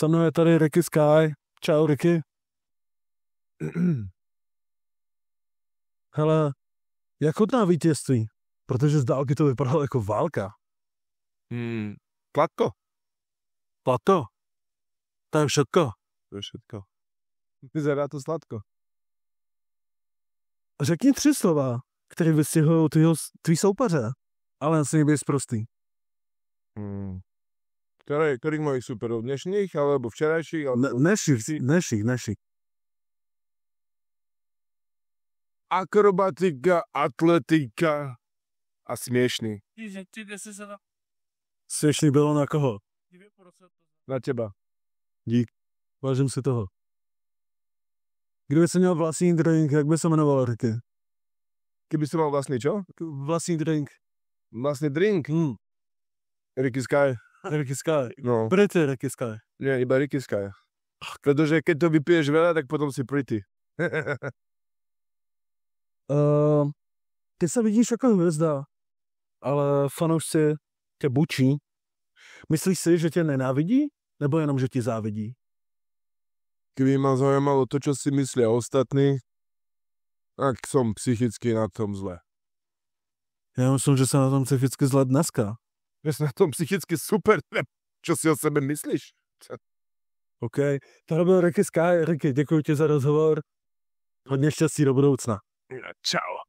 Se mnou je tady Ricky Sky. Čau, Ricky. Hele, jak chutná vítězství? Protože z dálky to vypadalo jako válka. Sladko. Plato. To je všetko. To je všetko. Vyzerá to sladko. Řekni 3 slova, které vystihují tvý soupeře, ale asi nebys prostý. Ktorých mojich superov? Dnešných, alebo včerajších? Alebo... Dnešných. Akrobatika, atletika a smiešný. Směšný bylo na koho? Na teba. Dík. Vážím si toho. Kdyby jsi měl vlastní drink, jak by se jmenoval, Ricky? Kdyby si mal vlastný čo? Vlastní drink. Vlastný drink? Ricky Sky. Ricky Sky. No. Pretty Ricky Sky. Nie, iba Ricky Sky. Pretože keď to vypiješ veľa, tak potom si pretty. Ty se vidíš jako hvězda, ale fanoušci tě bučí. Myslíš si, že tě nenávidí? Nebo jenom, že ti závidí? Keby ma zaujímalo to, čo si myslia ostatní, tak som psychicky na tom zle. Já myslím, že jsem na tom psychicky zle dneska. Že si na tom psychicky super, čo si o sebe myslíš? OK, tohle byl Ricky Sky. Ricky, děkuji ti za rozhovor. Hodně štěstí do budoucna. Čau.